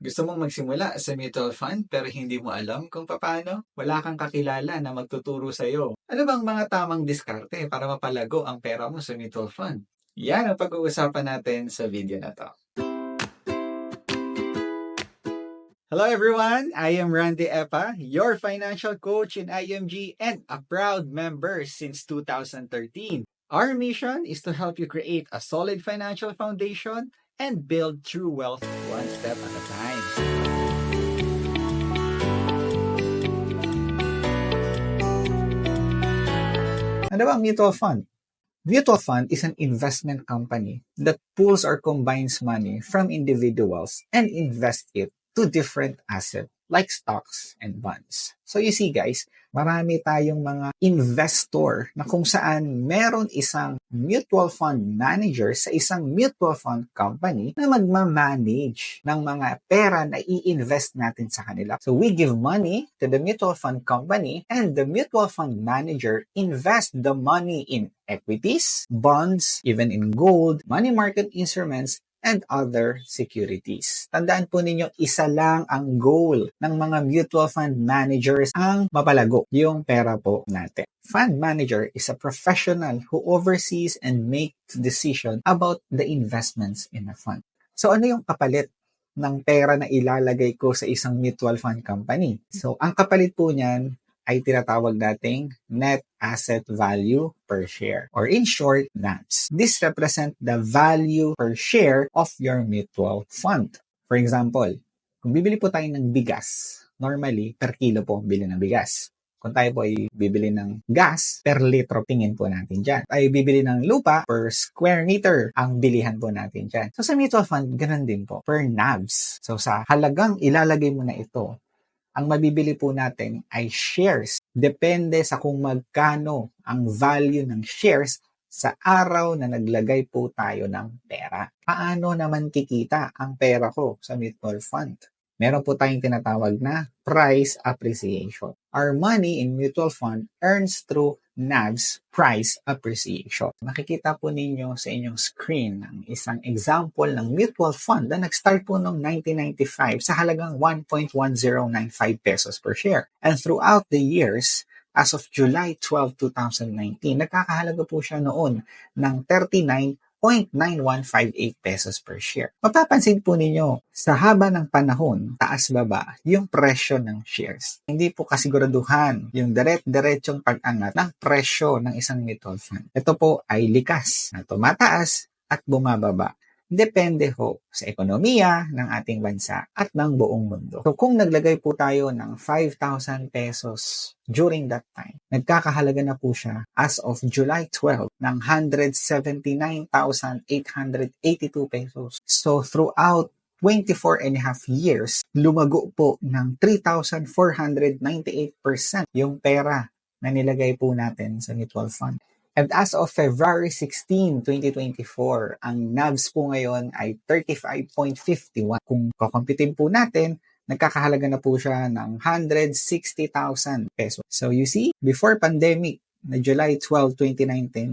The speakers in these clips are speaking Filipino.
Gusto mong magsimula sa mutual fund pero hindi mo alam kung paano? Wala kang kakilala na magtuturo sa'yo. Ano bang mga tamang diskarte para mapalago ang pera mo sa mutual fund? Yan ang pag-uusapan natin sa video na to. Hello everyone, I am Randy Epa, your financial coach in IMG and a proud member since 2013. Our mission is to help you create a solid financial foundation and build true wealth one step at a time. Ano ba ang mutual fund? Mutual fund is an investment company that pools or combines money from individuals and invests it to different assets like stocks and bonds. So you see guys, marami tayong mga investor na kung saan meron isang mutual fund manager sa isang mutual fund company na magmamanage ng mga pera na i-invest natin sa kanila. So we give money to the mutual fund company and the mutual fund manager invest the money in equities, bonds, even in gold, money market instruments, and other securities. Tandaan po ninyo, isa lang ang goal ng mga mutual fund managers ang mapalago yung pera po natin. Fund manager is a professional who oversees and makes decisions about the investments in a fund. So ano yung kapalit ng pera na ilalagay ko sa isang mutual fund company? So ang kapalit po niyan ay tinatawag nating net asset value per share, or in short, NAVs. This represents the value per share of your mutual fund. For example, kung bibili po tayo ng bigas, normally per kilo po bili ng bigas. Kung tayo po ay bibili ng gas, per litro, tingin po natin dyan. Tayo bibili ng lupa, per square meter, ang bilihan po natin dyan. So sa mutual fund, ganun din po, per NAVs. So sa halagang ilalagay mo na ito, ang mabibili po natin ay shares. Depende sa kung magkano ang value ng shares sa araw na naglagay po tayo ng pera. Paano naman kikita ang pera ko sa mutual fund? Meron po tayong tinatawag na price appreciation. Our money in mutual fund earns through NAVs, price appreciation. Makikita po ninyo sa inyong screen ang isang example ng mutual fund na nag-start po noong 1995 sa halagang 1.1095 pesos per share. And throughout the years, as of July 12, 2019, nagkakahalaga po siya noon ng 39.9158 pesos per share. Mapapansin po ninyo, sa haba ng panahon, taas-baba yung presyo ng shares. Hindi po kasiguraduhan yung diretsong pag-angat ng presyo ng isang mutual fund. Ito po ay likas na tumataas at bumababa. Depende ho sa ekonomiya ng ating bansa at ng buong mundo. So kung naglagay po tayo ng 5,000 pesos during that time, nagkakahalaga na po siya as of July 12 ng 179,882 pesos. So throughout 24 and a half years, lumago po ng 3,498% yung pera na nilagay po natin sa mutual fund. And as of February 16, 2024, ang NAVs po ngayon ay 35.51. Kung kukumpitin po natin, nagkakahalaga na po siya ng 160,000 pesos. So you see, before pandemic, na July 12, 2019,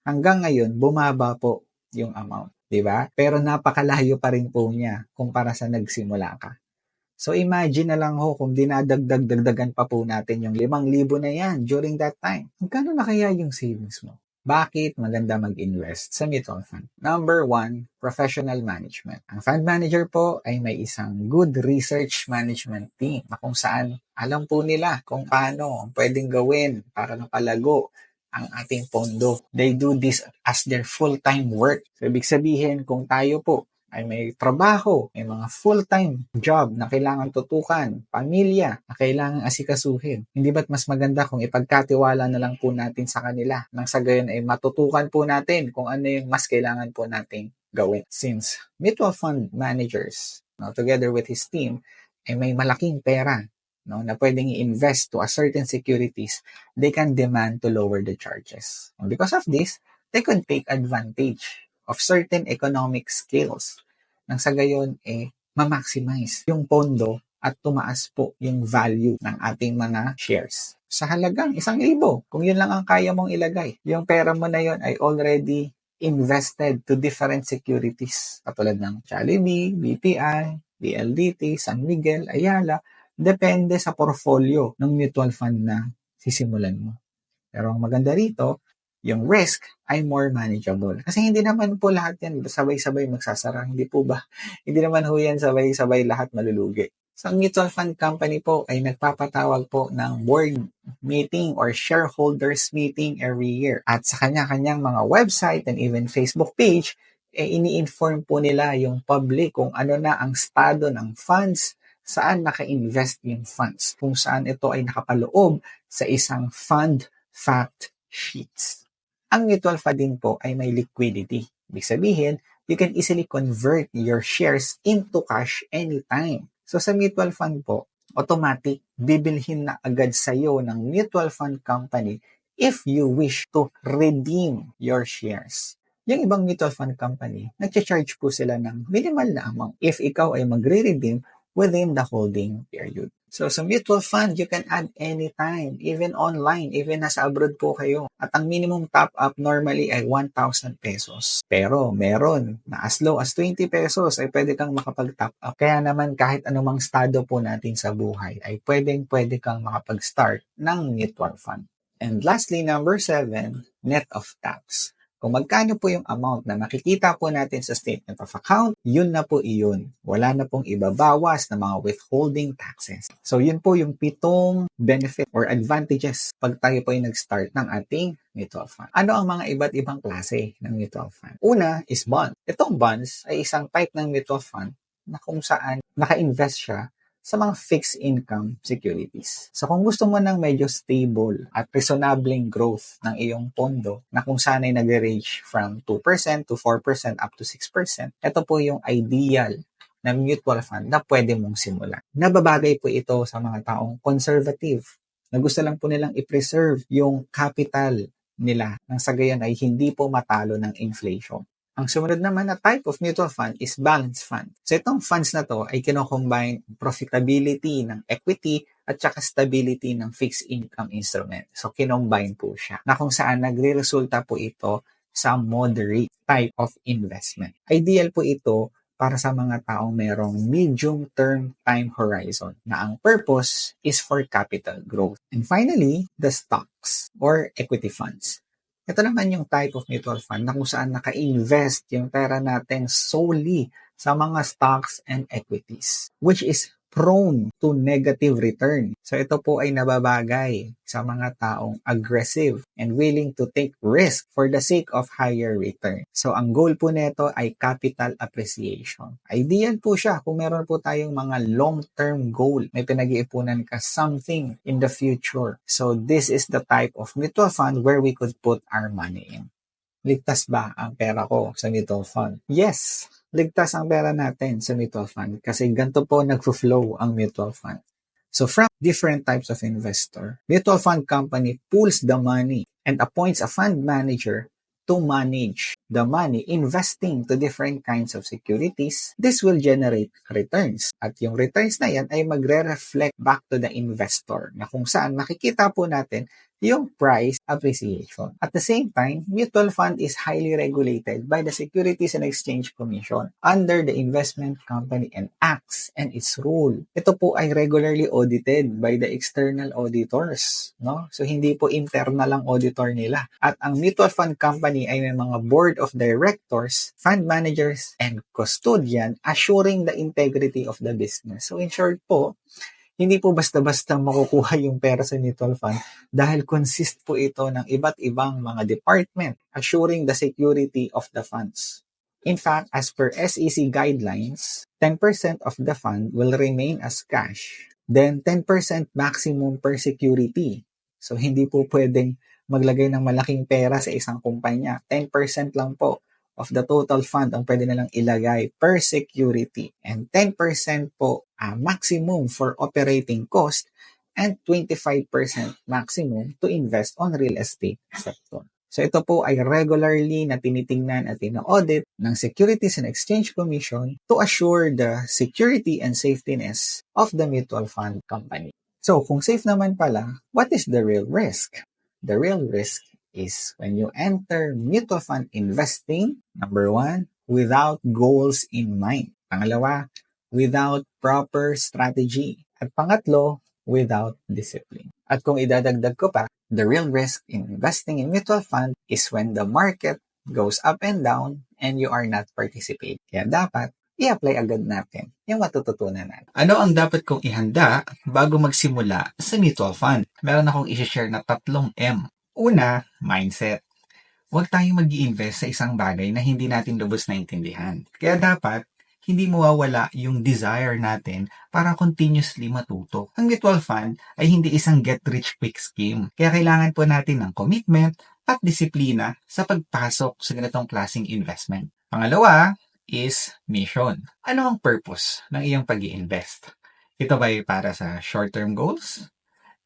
hanggang ngayon, bumaba po yung amount. Diba? Pero napakalayo pa rin po niya kumpara sa nagsimula ka. So imagine na lang ho kung dinadagdagan pa po natin yung 5,000 na yan during that time. Magkano na kaya yung savings mo? Bakit maganda mag-invest sa mutual fund? Number 1, professional management. Ang fund manager po ay may isang good research management team na kung saan alam po nila kung paano pwedeng gawin para mapalago ang ating pondo. They do this as their full-time work. So ibig sabihin kung tayo po ay may trabaho, may mga full-time job na kailangan tutukan, pamilya na kailangan asikasuhin. Hindi ba't mas maganda kung ipagkatiwala na lang po natin sa kanila nang sa gayon ay matutukan po natin kung ano yung mas kailangan po nating gawin. Since mutual fund managers, together with his team, ay may malaking pera na pwedeng i-invest to a certain securities, they can demand to lower the charges. And because of this, they could take advantage of certain economic skills nang sa gayon ma-maximize yung pondo at tumaas po yung value ng ating mga shares. Sa halagang 1,000, kung yun lang ang kaya mong ilagay, yung pera mo na yun ay already invested to different securities katulad ng Jollibee, BPI, PLDT, San Miguel, Ayala, depende sa portfolio ng mutual fund na sisimulan mo. Pero ang maganda rito, yung risk ay more manageable. Kasi hindi naman po lahat yan sabay-sabay magsasara. Hindi po ba? Hindi naman ho yan sabay-sabay lahat malulugi. So, ang mutual fund company po ay nagpapatawag po ng board meeting or shareholders meeting every year. At sa kanya-kanyang mga website and even Facebook page, ini-inform po nila yung public kung ano na ang estado ng funds, saan naka-invest yung funds, kung saan ito ay nakapaloob sa isang fund fact sheets. Ang mutual fund din po ay may liquidity. Ibig sabihin, you can easily convert your shares into cash anytime. So sa mutual fund po, automatic, bibilhin na agad sa'yo ng mutual fund company if you wish to redeem your shares. Yung ibang mutual fund company, nag-charge po sila ng minimal na amount if ikaw ay magre-redeem within the holding period. So sa mutual fund, you can add anytime, even online, even nasa abroad po kayo. At ang minimum top-up normally ay 1,000 pesos. Pero meron na as low as 20 pesos ay pwede kang makapag-top up. Kaya naman kahit anumang estado po natin sa buhay ay pwede kang makapag-start ng mutual fund. And lastly, number 7, net of tax. Kung magkano po yung amount na makikita po natin sa statement of account, yun na po iyon. Wala na pong ibabawas na mga withholding taxes. So yun po yung 7 benefit or advantages pag tayo po ay nag-start ng ating mutual fund. Ano ang mga iba't ibang klase ng mutual fund? Una is bond. Itong bonds ay isang type ng mutual fund na kung saan naka-invest siya sa mga fixed income securities. So kung gusto mo ng medyo stable at reasonabling growth ng iyong pondo na kung saan ay nag-range from 2% to 4% up to 6%, ito po yung ideal na mutual fund na pwede mong simulan. Nababagay po ito sa mga taong conservative na gusto lang po nilang i-preserve yung capital nila nang sa gayon ay hindi po matalo ng inflation. Ang sumunod naman na type of mutual fund is balanced fund. So itong funds na to ay kino-combine profitability ng equity at saka stability ng fixed income instrument. So kinombine po siya na kung saan nagre-resulta po ito sa moderate type of investment. Ideal po ito para sa mga taong merong medium-term time horizon na ang purpose is for capital growth. And finally, the stocks or equity funds. Ito naman yung type of mutual fund na kung saan naka-invest yung pera natin solely sa mga stocks and equities, which is prone to negative return. So ito po ay nababagay sa mga taong aggressive and willing to take risk for the sake of higher return. So ang goal po nito ay capital appreciation. Ideal po siya kung meron po tayong mga long-term goal. May pinag-iipunan ka something in the future. So this is the type of mutual fund where we could put our money in. Ligtas ba ang pera ko sa mutual fund? Yes, ligtas ang pera natin sa mutual fund kasi ganito po nagfo-flow ang mutual fund. So from different types of investor, mutual fund company pools the money and appoints a fund manager to manage the money investing to different kinds of securities. This will generate returns. At yung returns na yan ay magre-reflect back to the investor na kung saan makikita po natin yung price appreciation. At the same time, mutual fund is highly regulated by the Securities and Exchange Commission under the Investment Company and Acts and its rule. Ito po ay regularly audited by the external auditors, no? So hindi po internal ang auditor nila. At ang mutual fund company ay may mga board of directors, fund managers, and custodian assuring the integrity of the business. So in short po, hindi po basta-basta makukuha yung pera sa mutual fund dahil consist po ito ng iba't ibang mga department assuring the security of the funds. In fact, as per SEC guidelines, 10% of the fund will remain as cash. Then 10% maximum per security. So hindi po pwedeng maglagay ng malaking pera sa isang kumpanya. 10% lang po of the total fund ang pwede nilang ilagay per security. And 10% po maximum for operating cost and 25% maximum to invest on real estate sector. So ito po ay regularly na tinitingnan at ina-audit ng Securities and Exchange Commission to assure the security and safetyness of the mutual fund company. So kung safe naman pala, what is the real risk? The real risk is when you enter mutual fund investing, number 1, without goals in mind. Pangalawa, without proper strategy. At pangatlo, without discipline. At kung idadagdag ko pa, the real risk in investing in mutual fund is when the market goes up and down and you are not participating. Kaya dapat i-apply agad natin yung matututunan natin. Ano ang dapat kong ihanda bago magsimula sa mutual fund? Meron akong i-share na 3 M. Una, mindset. Huwag tayong mag-i-invest sa isang bagay na hindi natin lubos naintindihan. Kaya dapat, hindi mawawala yung desire natin para continuously matuto. Ang mutual fund ay hindi isang get-rich-quick scheme. Kaya kailangan po natin ng commitment at disiplina sa pagpasok sa ganitong klaseng investment. Pangalawa is mission. Ano ang purpose ng iyong pag-i-invest? Ito ba ay para sa short-term goals,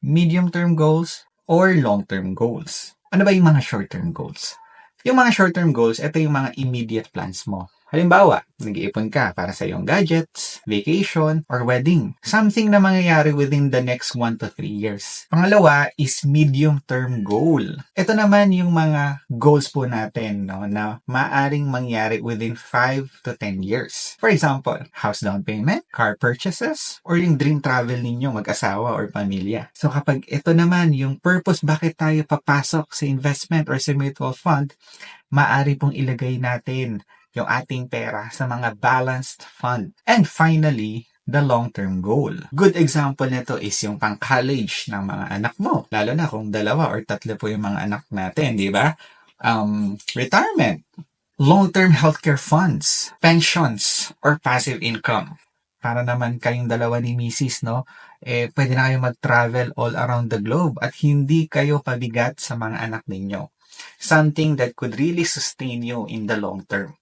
medium-term goals, or long-term goals? Ano ba yung mga short-term goals? Yung mga short-term goals, ito yung mga immediate plans mo. Halimbawa, nag-iipon ka para sa iyong gadgets, vacation, or wedding. Something na mangyayari within the next 1 to 3 years. Pangalawa is medium-term goal. Ito naman yung mga goals po natin na maaring mangyari within 5 to 10 years. For example, house down payment, car purchases, or yung dream travel ninyo mag-asawa or pamilya. So kapag ito naman yung purpose bakit tayo papasok sa investment or sa mutual fund, maaari pong ilagay natin yung ating pera sa mga balanced fund. And finally, the long-term goal. Good example nito is yung pang-college ng mga anak mo. Lalo na kung 2 or 3 po yung mga anak natin, di ba? Retirement, long-term healthcare funds, pensions, or passive income. Para naman kayong dalawa ni Mrs., no? Pwede na kayo mag-travel all around the globe at hindi kayo pabigat sa mga anak ninyo. Something that could really sustain you in the long term.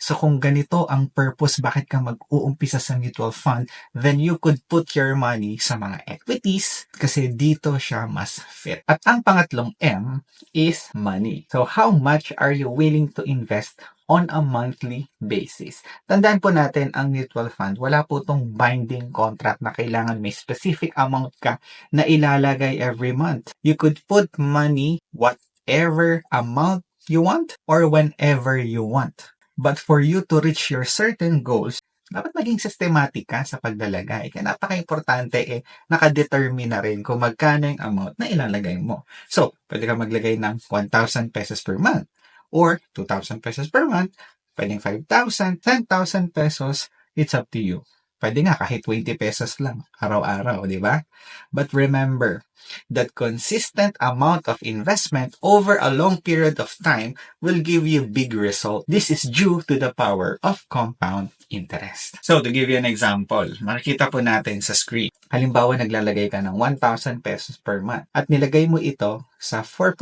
So kung ganito ang purpose bakit ka mag-uumpisa sa mutual fund, then you could put your money sa mga equities kasi dito siya mas fit. At ang pangatlong M is money. So how much are you willing to invest on a monthly basis? Tandaan po natin ang mutual fund, wala po itong binding contract na kailangan may specific amount ka na ilalagay every month. You could put money whatever amount you want or whenever you want. But for you to reach your certain goals, dapat maging systematic ka sa paglalagay. Kaya napaka-importante nakadetermine na rin kung magkano yung amount na ilalagay mo. So, pwede ka maglagay ng 1,000 pesos per month or 2,000 pesos per month, pwedeng 5,000, 10,000 pesos, it's up to you. Pwede nga kahit 20 pesos lang araw-araw, di ba? But remember that consistent amount of investment over a long period of time will give you big result. This is due to the power of compound interest. So, to give you an example, makikita po natin sa screen. Halimbawa, naglalagay ka ng 1,000 pesos per month at nilagay mo ito sa 4%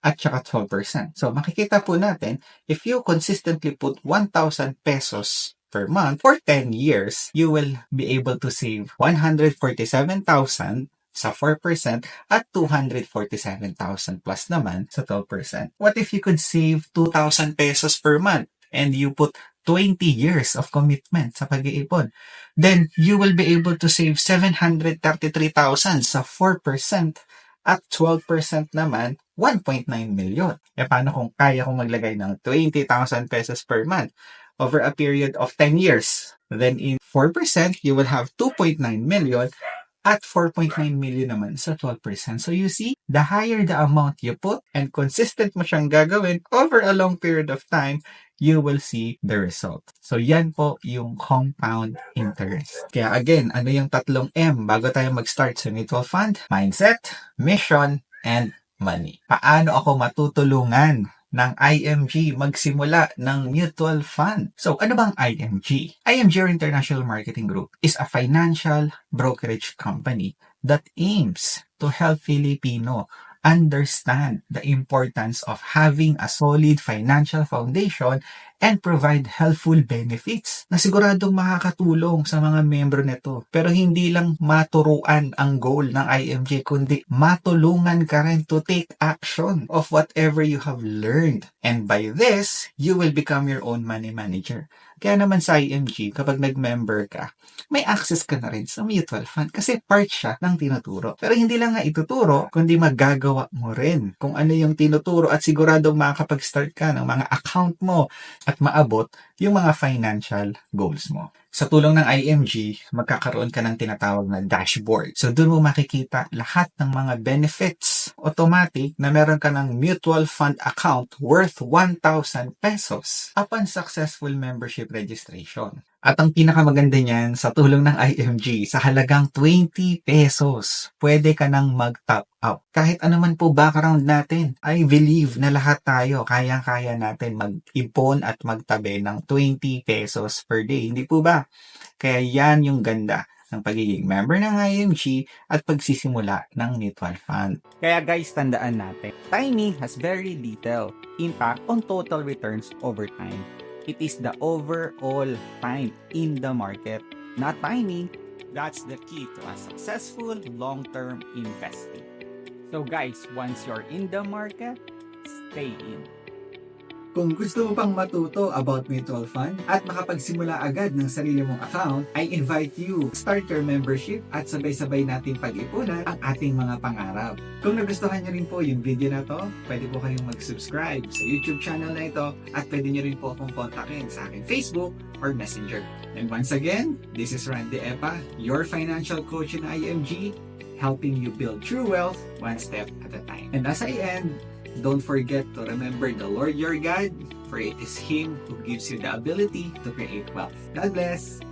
at saka 12%. So, makikita po natin, if you consistently put 1,000 pesos per month for 10 years, you will be able to save 147,000 sa 4% at 247,000 plus naman sa 12%. What if you could save 2,000 pesos per month and you put 20 years of commitment sa pag-iipon? Then you will be able to save 733,000 sa 4% at 12% naman 1.9 million. Paano kung kaya kong maglagay ng 20,000 pesos per month over a period of 10 years? Then in 4%, you will have 2.9 million at 4.9 million naman sa 12%. So you see, the higher the amount you put and consistent mo siyang gagawin over a long period of time, you will see the result. So yan po yung compound interest. Kaya again, ano yung 3 M bago tayo mag-start sa mutual fund? Mindset, mission, and money. Paano ako matutulungan ng IMG magsimula ng mutual fund? So, ano bang IMG? IMG or International Marketing Group is a financial brokerage company that aims to help Filipino understand the importance of having a solid financial foundation and provide helpful benefits na siguradong makakatulong sa mga membro nito. Pero hindi lang maturuan ang goal ng IMG, kundi matulungan ka rin to take action of whatever you have learned. And by this, you will become your own money manager. Kaya naman sa IMG, kapag nag-member ka, may access ka na rin sa mutual fund kasi part siya ng tinuturo. Pero hindi lang nga ituturo, kundi magagawa mo rin kung ano yung tinuturo at siguradong makakapag-start ka ng mga account mo at maabot yung mga financial goals mo. Sa tulong ng IMG, magkakaroon ka ng tinatawag na dashboard. So, doon mo makikita lahat ng mga benefits automatic na meron ka ng mutual fund account worth 1,000 pesos upon successful membership registration. At ang pinakamaganda niyan, sa tulong ng IMG, sa halagang 20 pesos, pwede ka nang mag-top up. Kahit anuman po background natin, I believe na lahat tayo, kayang-kaya natin mag-ipon at magtabi ng 20 pesos per day. Hindi po ba? Kaya yan yung ganda ng pagiging member ng IMG at pagsisimula ng mutual fund. Kaya guys, tandaan natin, timing has very little impact on total returns over time. It is the overall time in the market, not timing. That's the key to a successful long-term investing. So guys, once you're in the market, stay in. Kung gusto mo pang matuto about mutual fund at makapagsimula agad ng sarili mong account, I invite you start your membership at sabay-sabay natin pag-ipunan ang ating mga pangarap. Kung nagustuhan niyo rin po yung video na to, pwede po kayong mag-subscribe sa YouTube channel na ito at pwede niyo rin po akong kontakin sa aking Facebook or Messenger. And once again, this is Randy Epa, your financial coach in IMG, helping you build true wealth one step at a time. And as I end, don't forget to remember the Lord your God, for it is Him who gives you the ability to create wealth. God bless!